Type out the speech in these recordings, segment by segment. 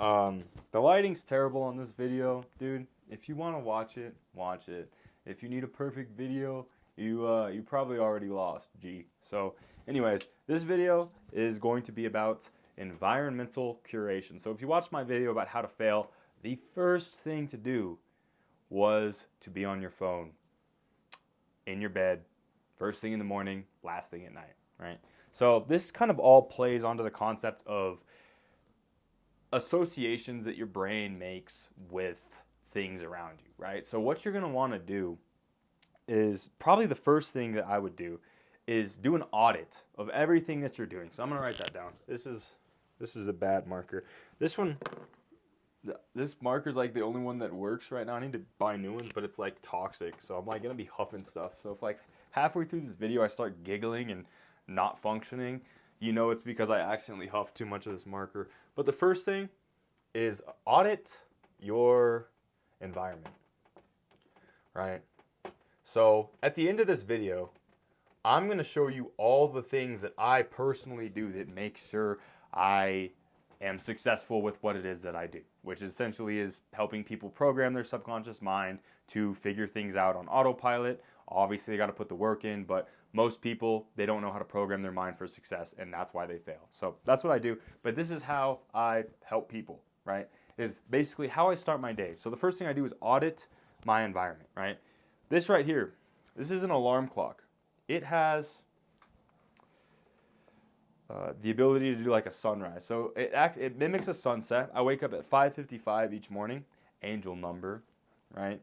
The lighting's terrible on this video, dude. If you want to watch it, watch it. If you need a perfect video, you probably already lost, G. So, anyways, this video is going to be about environmental curation. So, if you watched my video about how to fail, the first thing to do was to be on your phone, in your bed, first thing in the morning, last thing at night, right? So, this kind of all plays onto the concept of associations that your brain makes with things around you, right? So what you're going to want to do is probably the first thing that I would do is do an audit of everything that you're doing. So I'm going to write that down. This is a bad marker. This marker's like the only one that works right now. I need to buy new ones, but it's like toxic. So I'm like going to be huffing stuff. So if like halfway through this video I start giggling and not functioning, you know it's because I accidentally huffed too much of this marker. But the first thing is audit your environment, right? So at the end of this video, I'm going to show you all the things that I personally do that make sure I am successful with what it is that I do, which essentially is helping people program their subconscious mind to figure things out on autopilot. Obviously, they got to put the work in, but most people, they don't know how to program their mind for success, and that's why they fail. So that's what I do, but this is how I help people, right? Is basically how I start my day. So the first thing I do is audit my environment, right? This right here, this is an alarm clock. It has the ability to do like a sunrise. So it mimics a sunset. I wake up at 5:55 each morning, angel number, right?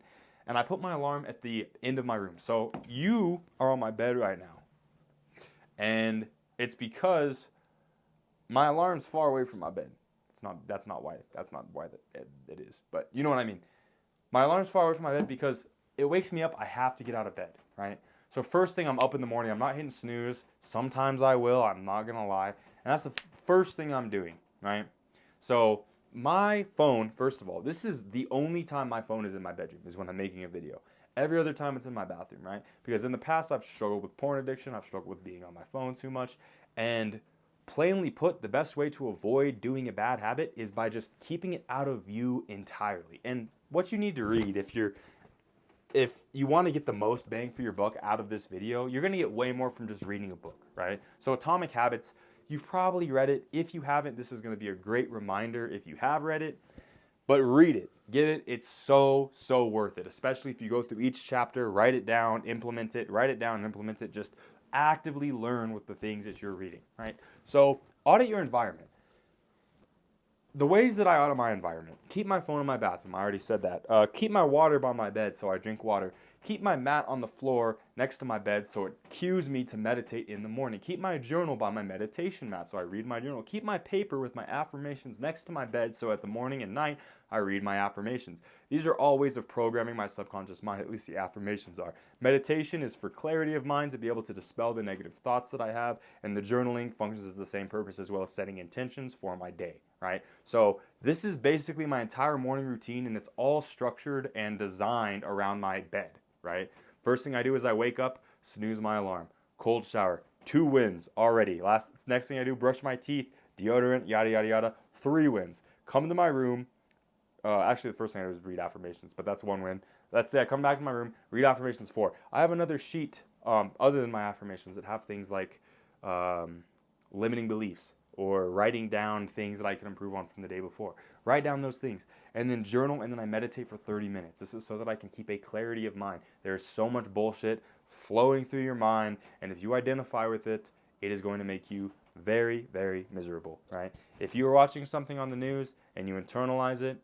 And I put my alarm at the end of my room. So you are on my bed right now. And it's because my alarm's far away from my bed. That's not why it is. But you know what I mean. My alarm's far away from my bed because it wakes me up. I have to get out of bed, right? So first thing, I'm up in the morning. I'm not hitting snooze. Sometimes I will. I'm not going to lie. And that's the first thing I'm doing, right? So my phone, first of all, this is the only time my phone is in my bedroom is when I'm making a video. Every other time it's in my bathroom, right? Because in the past I've struggled with porn addiction. I've struggled with being on my phone too much. And plainly put, the best way to avoid doing a bad habit is by just keeping it out of view entirely. And what you need to read if you want to get the most bang for your buck out of this video, you're going to get way more from just reading a book, right? So Atomic Habits, you've probably read it. If you haven't, this is going to be a great reminder if you have read it. But read it. Get it. It's so worth it, especially if you go through each chapter, write it down, implement it, write it down and implement it. Just actively learn with the things that you're reading, right? So audit your environment. The ways that I audit my environment: keep my phone in my bathroom. I already said that. Keep my water by my bed so I drink water. Keep my mat on the floor next to my bed so it cues me to meditate in the morning. Keep my journal by my meditation mat so I read my journal. Keep my paper with my affirmations next to my bed so at the morning and night I read my affirmations. These are all ways of programming my subconscious mind, at least the affirmations are. Meditation is for clarity of mind, to be able to dispel the negative thoughts that I have, and the journaling functions as the same purpose, as well as setting intentions for my day, right? So this is basically my entire morning routine, and it's all structured and designed around my bed, right? First thing I do is I wake up, snooze my alarm, cold shower, 2 wins already. Next thing I do, brush my teeth, deodorant, yada, yada, yada, 3 wins. Come to my room. Actually, the first thing I do is read affirmations, but that's 1 win. Let's say I come back to my room, read affirmations, 4. I have another sheet, other than my affirmations, that have things like limiting beliefs or writing down things that I can improve on from the day before. Write down those things and then journal, and then I meditate for 30 minutes. This is so that I can keep a clarity of mind. There's so much bullshit flowing through your mind, and if you identify with it, it is going to make you very miserable, right? If you are watching something on the news and you internalize it,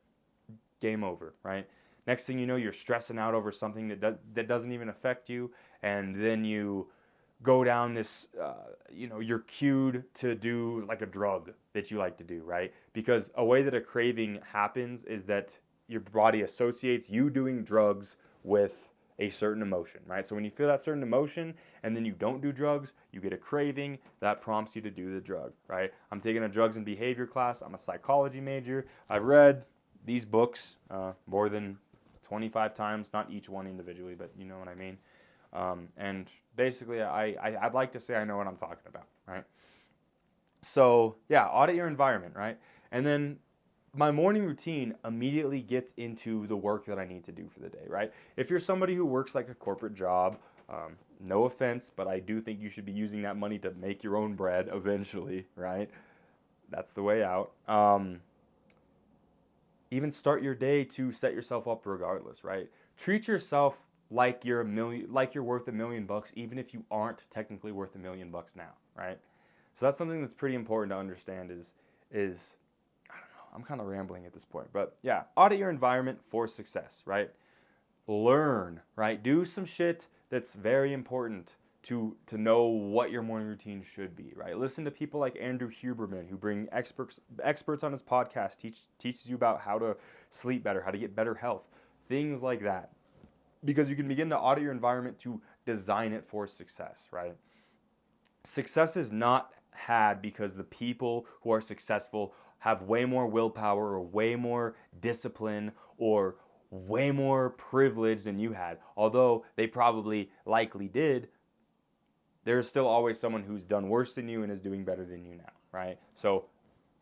game over, right? Next thing you know, you're stressing out over something that doesn't even affect you, and then you go down this, you're cued to do like a drug that you like to do, right? Because a way that a craving happens is that your body associates you doing drugs with a certain emotion, right? So when you feel that certain emotion and then you don't do drugs, you get a craving that prompts you to do the drug, right? I'm taking a drugs and behavior class. I'm a psychology major. I've read these books more than 25 times, not each one individually, but you know what I mean. And basically, I'd like to say I know what I'm talking about, right? So yeah, audit your environment, right? And then my morning routine immediately gets into the work that I need to do for the day, right? If you're somebody who works like a corporate job, no offense, but I do think you should be using that money to make your own bread eventually, right? That's the way out. Even start your day to set yourself up regardless, right? Treat yourself like you're worth $1,000,000, even if you aren't technically worth $1,000,000 now, right? So that's something that's pretty important to understand is I don't know, I'm kind of rambling at this point, but yeah, audit your environment for success, right? Learn, right? Do some shit that's very important to know what your morning routine should be, right? Listen to people like Andrew Huberman, who bring experts on his podcast, teaches you about how to sleep better, how to get better health, things like that. Because you can begin to audit your environment to design it for success, right? Success is not had because the people who are successful have way more willpower or way more discipline or way more privilege than you had. Although they probably likely did, there's still always someone who's done worse than you and is doing better than you now, right? So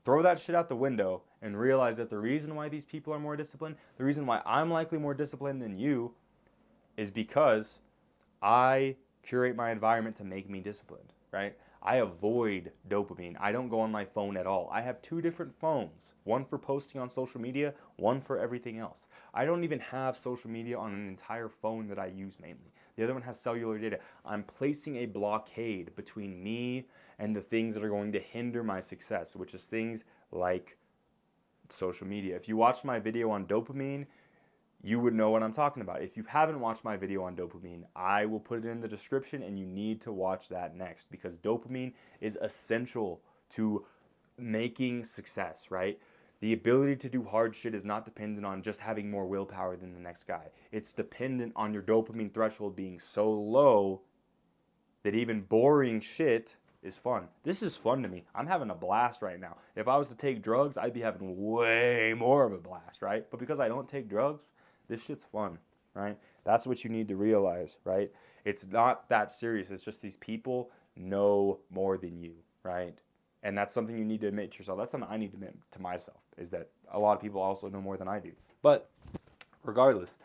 throw that shit out the window and realize that the reason why these people are more disciplined, the reason why I'm likely more disciplined than you, is because I curate my environment to make me disciplined, right? I avoid dopamine. I don't go on my phone at all. I have 2 different phones, one for posting on social media, one for everything else. I don't even have social media on an entire phone that I use mainly. The other one has cellular data. I'm placing a blockade between me and the things that are going to hinder my success, which is things like social media. If you watched my video on dopamine, you would know what I'm talking about. If you haven't watched my video on dopamine, I will put it in the description and you need to watch that next because dopamine is essential to making success, right? The ability to do hard shit is not dependent on just having more willpower than the next guy. It's dependent on your dopamine threshold being so low that even boring shit is fun. This is fun to me. I'm having a blast right now. If I was to take drugs, I'd be having way more of a blast, right? But because I don't take drugs, this shit's fun, right? That's what you need to realize, right? It's not that serious. It's just these people know more than you, right? And that's something you need to admit to yourself. That's something I need to admit to myself, is that a lot of people also know more than I do. But regardless,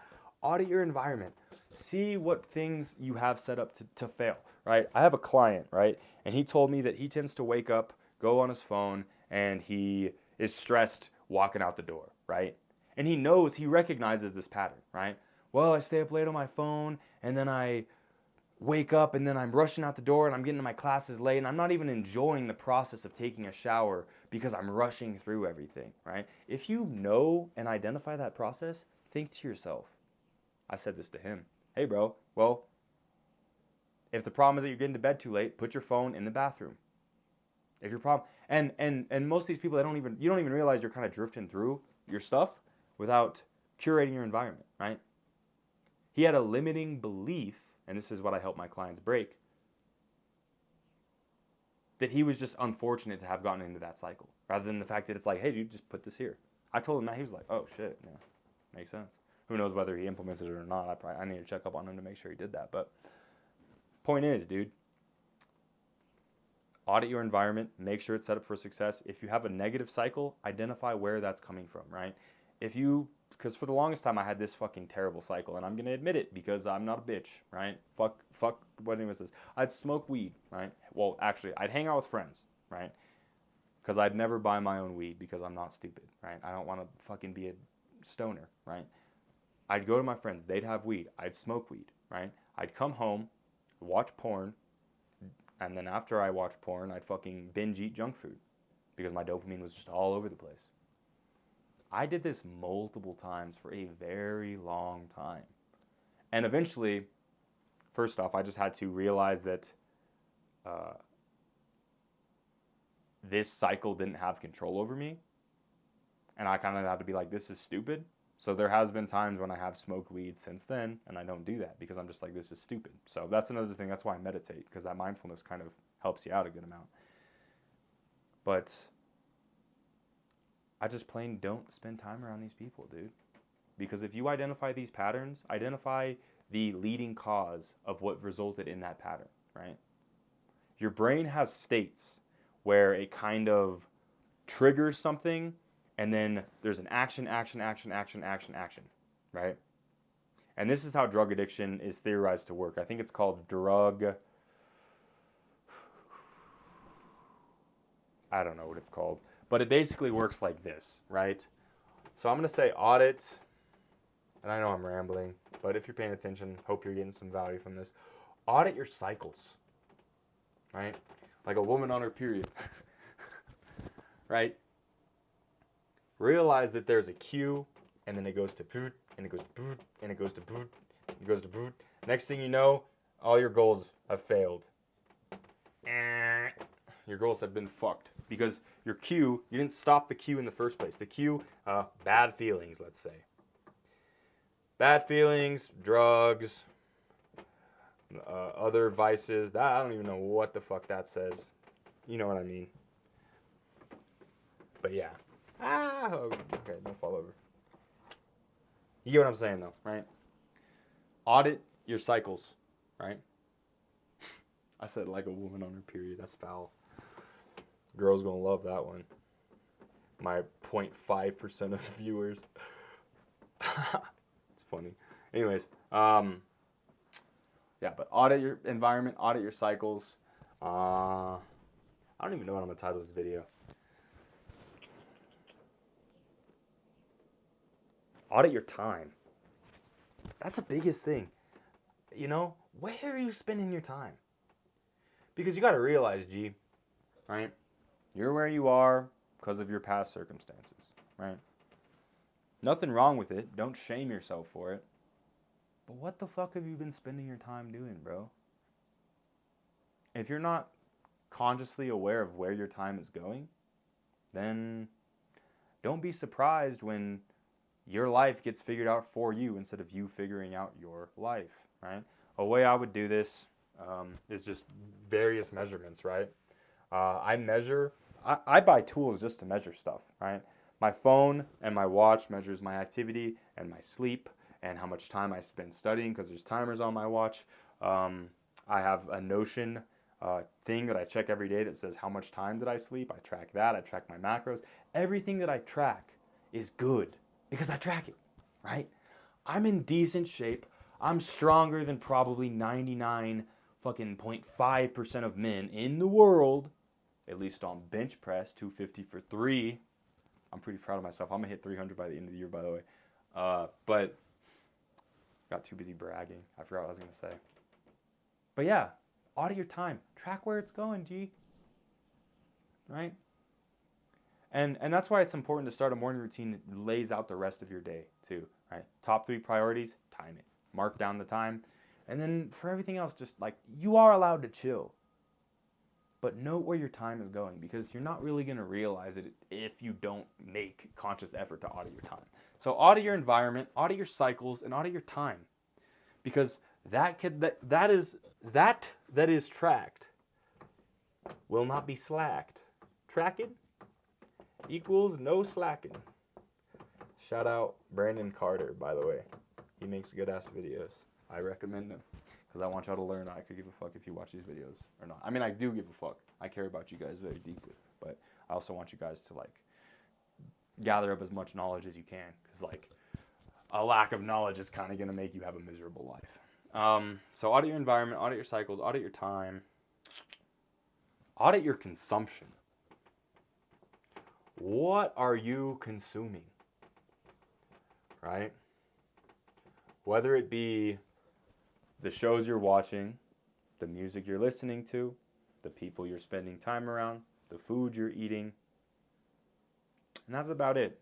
audit your environment. See what things you have set up to fail, right? I have a client, right? And he told me that he tends to wake up, go on his phone, and he is stressed walking out the door, right? And he recognizes this pattern, right? Well, I stay up late on my phone, and then I wake up, and then I'm rushing out the door, and I'm getting to my classes late, and I'm not even enjoying the process of taking a shower because I'm rushing through everything, right? If you know and identify that process, think to yourself. I said this to him. Hey, bro, well, if the problem is that you're getting to bed too late, put your phone in the bathroom. If your problem, and most of these people, you don't even realize you're kind of drifting through your stuff without curating your environment, right? He had a limiting belief, and this is what I help my clients break, that he was just unfortunate to have gotten into that cycle, rather than the fact that it's like, hey, dude, just put this here. I told him that. He was like, oh, shit, yeah, makes sense. Who knows whether he implemented it or not. I need to check up on him to make sure he did that. But point is, dude, audit your environment, make sure it's set up for success. If you have a negative cycle, identify where that's coming from, right? Because for the longest time I had this fucking terrible cycle, and I'm gonna admit it because I'm not a bitch, right? Fuck what anyone says. I'd smoke weed, right? Well, actually, I'd hang out with friends, right? Because I'd never buy my own weed because I'm not stupid, right? I don't want to fucking be a stoner, right? I'd go to my friends, they'd have weed, I'd smoke weed, right? I'd come home, watch porn, and then after I watch porn, I'd fucking binge eat junk food because my dopamine was just all over the place. I did this multiple times for a very long time. And eventually, first off, I just had to realize that this cycle didn't have control over me. And I kind of had to be like, this is stupid. So there has been times when I have smoked weed since then, and I don't do that because I'm just like, this is stupid. So that's another thing. That's why I meditate, because that mindfulness kind of helps you out a good amount. But I just plain don't spend time around these people, dude. Because if you identify these patterns, identify the leading cause of what resulted in that pattern, right? Your brain has states where it kind of triggers something and then there's an action, right? And this is how drug addiction is theorized to work. I think it's called I don't know what it's called, but it basically works like this, right? So I'm going to say audit, and I know I'm rambling, but if you're paying attention, hope you're getting some value from this. Audit your cycles, right? Like a woman on her period, right? Realize that there's a cue, and then it goes to boot, and it goes boot, and it goes to boot, it goes to boot. Next thing you know, all your goals have failed. Your goals have been fucked because your cue, you didn't stop the cue in the first place. The cue, bad feelings, let's say. Bad feelings, drugs, other vices. That I don't even know what the fuck that says. You know what I mean. But yeah. Okay, don't fall over. You get what I'm saying though, right? Audit your cycles, right? I said like a woman on her period. That's foul. Girls gonna love that one. My 0.5% of viewers. It's funny. Anyways, yeah, but audit your environment, audit your cycles. I don't even know what I'm gonna title this video. Audit your time. That's the biggest thing. You know, where are you spending your time? Because you gotta realize, G, right? You're where you are because of your past circumstances, right? Nothing wrong with it. Don't shame yourself for it. But what the fuck have you been spending your time doing, bro? If you're not consciously aware of where your time is going, then don't be surprised when your life gets figured out for you instead of you figuring out your life, right? A way I would do this is just various measurements, right? I buy tools just to measure stuff, right? My phone and my watch measures my activity and my sleep and how much time I spend studying because there's timers on my watch. I have a Notion thing that I check every day that says how much time did I sleep. I track that. I track my macros. Everything that I track is good because I track it, right? I'm in decent shape. I'm stronger than probably 99.5% of men in the world, at least on bench press, 250 for 3. I'm pretty proud of myself. I'm going to hit 300 by the end of the year, by the way. But got too busy bragging. I forgot what I was going to say. But yeah, audit your time. Track where it's going, G. Right? And that's why it's important to start a morning routine that lays out the rest of your day, too. Right? Top 3 priorities, time it. Mark down the time. And then for everything else, just like, you are allowed to chill. But note where your time is going because you're not really going to realize it if you don't make conscious effort to audit your time. So audit your environment, audit your cycles, and audit your time. Because that is tracked will not be slacked. Tracking equals no slacking. Shout out Brandon Carter, by the way. He makes good ass videos. I recommend them. Because I want y'all to learn I could give a fuck if you watch these videos or not. I mean, I do give a fuck. I care about you guys very deeply. But I also want you guys to, like, gather up as much knowledge as you can. Because, like, a lack of knowledge is kind of going to make you have a miserable life. So audit your environment, audit your cycles, audit your time. Audit your consumption. What are you consuming? Right? Whether it be the shows you're watching, the music you're listening to, the people you're spending time around, the food you're eating. And that's about it,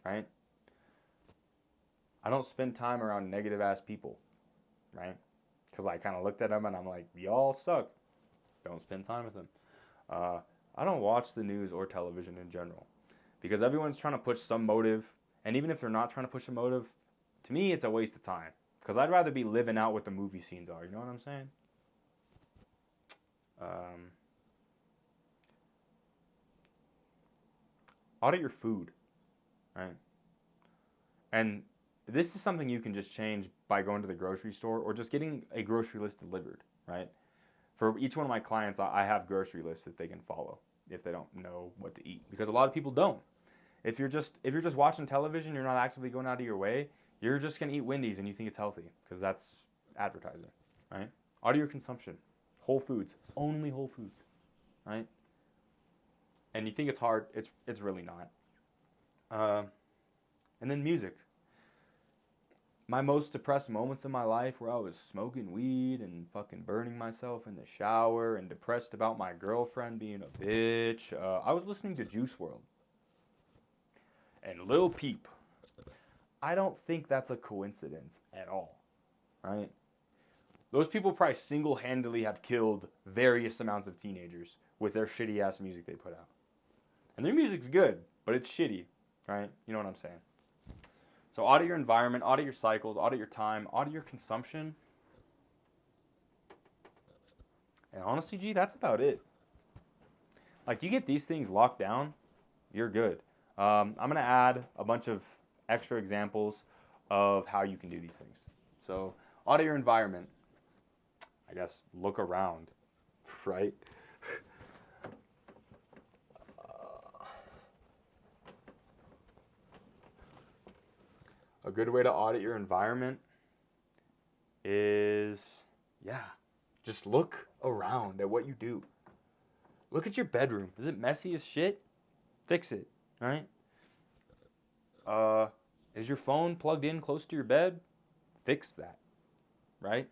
right? I don't spend time around negative ass people, right? Because I kind of looked at them and I'm like, y'all suck. Don't spend time with them. I don't watch the news or television in general because everyone's trying to push some motive. And even if they're not trying to push a motive, to me, it's a waste of time. Because I'd rather be living out what the movie scenes are. You know what I'm saying? Audit your food, right? And this is something you can just change by going to the grocery store or just getting a grocery list delivered, right? For each one of my clients, I have grocery lists that they can follow if they don't know what to eat. Because a lot of people don't. If you're just watching television, you're not actively going out of your way, you're just gonna eat Wendy's and you think it's healthy because that's advertising, right? Audio consumption, whole foods, only whole foods, right? And you think it's hard, it's really not. And then music. My most depressed moments in my life where I was smoking weed and fucking burning myself in the shower and depressed about my girlfriend being a bitch. I was listening to Juice WRLD and Lil Peep. I don't think that's a coincidence at all, right? Those people probably single-handedly have killed various amounts of teenagers with their shitty-ass music they put out. And their music's good, but it's shitty, right? You know what I'm saying? So audit your environment, audit your cycles, audit your time, audit your consumption. And honestly, G, that's about it. Like, you get these things locked down, you're good. I'm going to add a bunch of extra examples of how you can do these things. So audit your environment. I guess look around, right? A good way to audit your environment is, just look around at what you do. Look at your bedroom. Is it messy as shit? Fix it, right? Is your phone plugged in close to your bed? Fix that, right?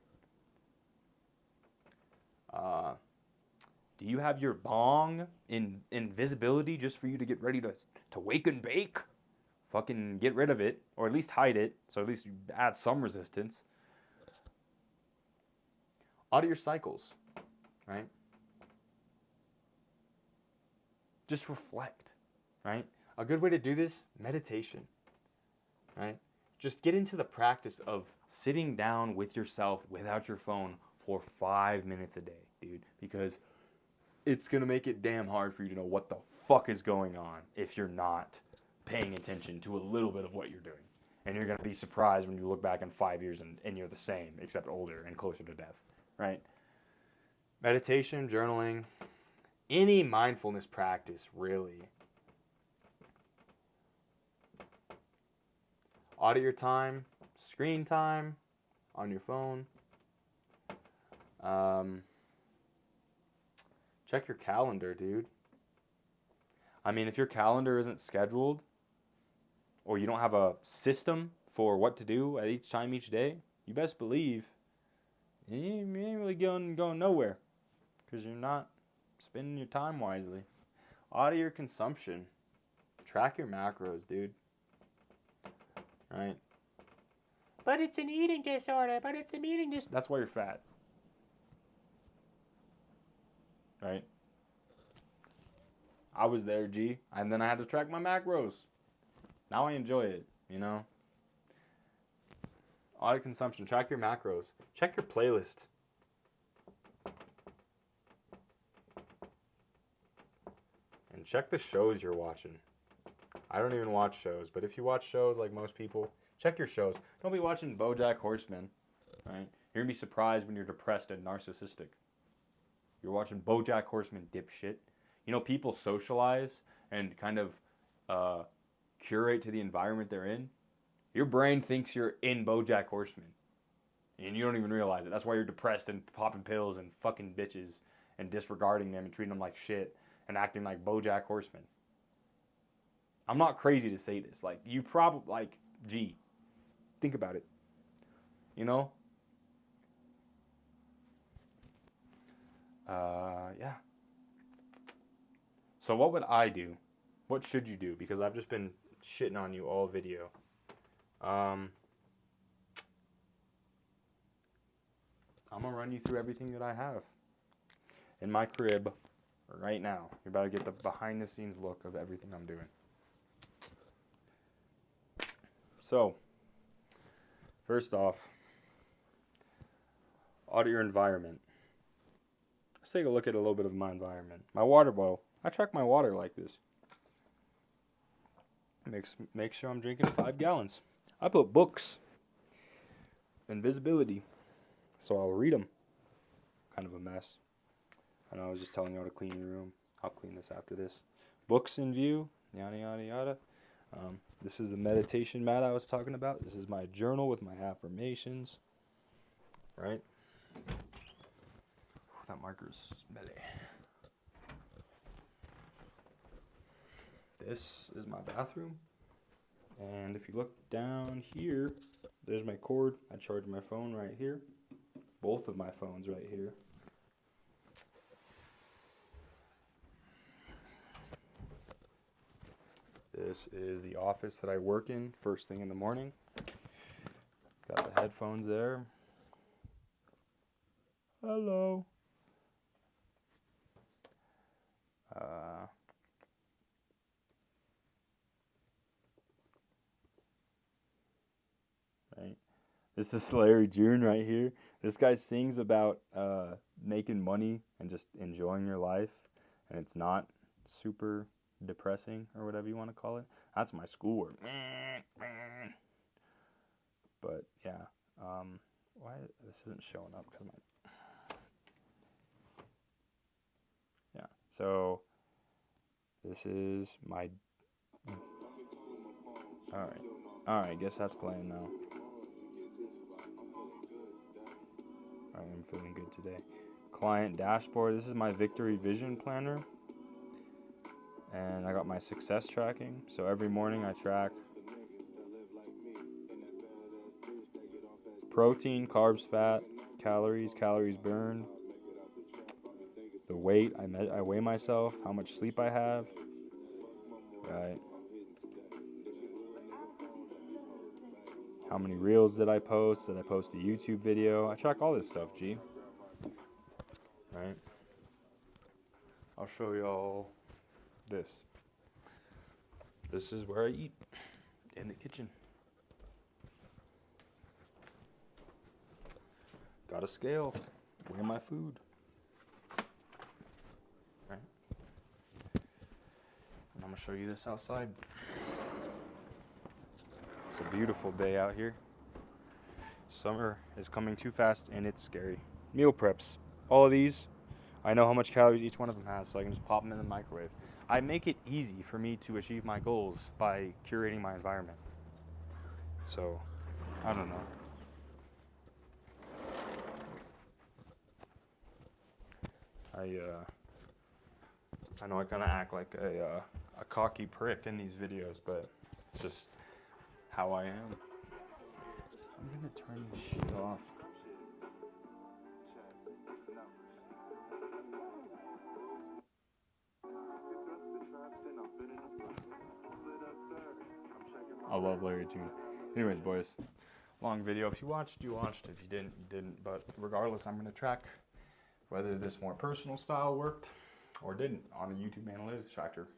Do you have your bong in invisibility just for you to get ready to wake and bake? Fucking get rid of it, or at least hide it, so at least you add some resistance. Audit your cycles, right? Just reflect, right? A good way to do this, meditation, right? Just get into the practice of sitting down with yourself without your phone for 5 minutes a day, dude, because it's going to make it damn hard for you to know what the fuck is going on if you're not paying attention to a little bit of what you're doing. And you're going to be surprised when you look back in 5 years and you're the same, except older and closer to death, right? Meditation, journaling, any mindfulness practice, really. Audit your time, screen time on your phone. Check your calendar, dude. I mean, if your calendar isn't scheduled, or you don't have a system for what to do at each time each day, you best believe you ain't really going nowhere because you're not spending your time wisely. Audit your consumption. Track your macros, dude. Right? But it's an eating disorder. That's why you're fat. Right? I was there, G. And then I had to track my macros. Now I enjoy it, you know? Audit consumption. Track your macros. Check your playlist. And check the shows you're watching. I don't even watch shows, but if you watch shows like most people, check your shows. Don't be watching BoJack Horseman, right? You're going to be surprised when you're depressed and narcissistic. You're watching BoJack Horseman, dipshit. You know, people socialize and kind of curate to the environment they're in. Your brain thinks you're in BoJack Horseman, and you don't even realize it. That's why you're depressed and popping pills and fucking bitches and disregarding them and treating them like shit and acting like BoJack Horseman. I'm not crazy to say this. Like, you probably, like, gee, think about it. You know? Yeah. So what would I do? What should you do? Because I've just been shitting on you all video. I'm going to run you through everything that I have in my crib right now. You're about to get the behind the scenes look of everything I'm doing. So, first off, audit your environment. Let's take a look at a little bit of my environment. My water bowl. I track my water like this. Make sure I'm drinking 5 gallons. I put books. Invisibility. So I'll read them. Kind of a mess. I know I was just telling you how to clean your room. I'll clean this after this. Books in view. Yada, yada, yada. This is the meditation mat I was talking about. This is my journal with my affirmations. Right? That marker's smelly. This is my bathroom. And if you look down here, there's my cord. I charge my phone right here. Both of my phones right here. This is the office that I work in first thing in the morning. Got the headphones there. Hello. Right. This is Larry June right here. This guy sings about making money and just enjoying your life, and it's not super depressing or whatever you want to call it. That's my schoolwork. But yeah, why this isn't showing up? Because my so this is my. All right. Guess that's playing now. I am feeling good today. Client dashboard. This is my victory vision planner. And I got my success tracking. So every morning I track protein, carbs, fat, calories burned, the weight. I weigh myself, how much sleep I have. Right. How many reels did I post? Did I post a YouTube video? I track all this stuff, G. Right. I'll show y'all this. This is where I eat, in the kitchen. Got a scale, weigh my food. Right. And I'm gonna show you this outside. It's a beautiful day out here. Summer is coming too fast and it's scary. Meal preps. All of these, I know how much calories each one of them has, so I can just pop them in the microwave. I make it easy for me to achieve my goals by curating my environment. So, I don't know. I know I kind of act like a cocky prick in these videos, but it's just how I am. I'm gonna turn this shit off. I love Larry June. Anyways, boys, long video. If you watched, you watched. If you didn't, you didn't. But regardless, I'm gonna track whether this more personal style worked or didn't on a YouTube analytics tracker.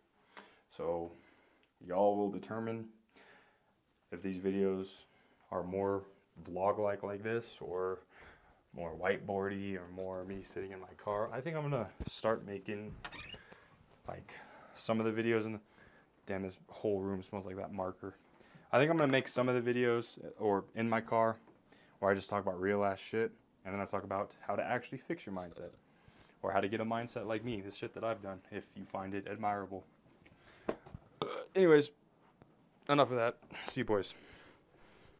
So y'all will determine if these videos are more vlog-like like this or more whiteboardy or more me sitting in my car. I think I'm gonna start making like some of the videos in the, damn, this whole room smells like that marker. I think I'm gonna make some of the videos or in my car where I just talk about real ass shit, and then I talk about how to actually fix your mindset or how to get a mindset like me, this shit that I've done, if you find it admirable. Anyways, enough of that. See you boys.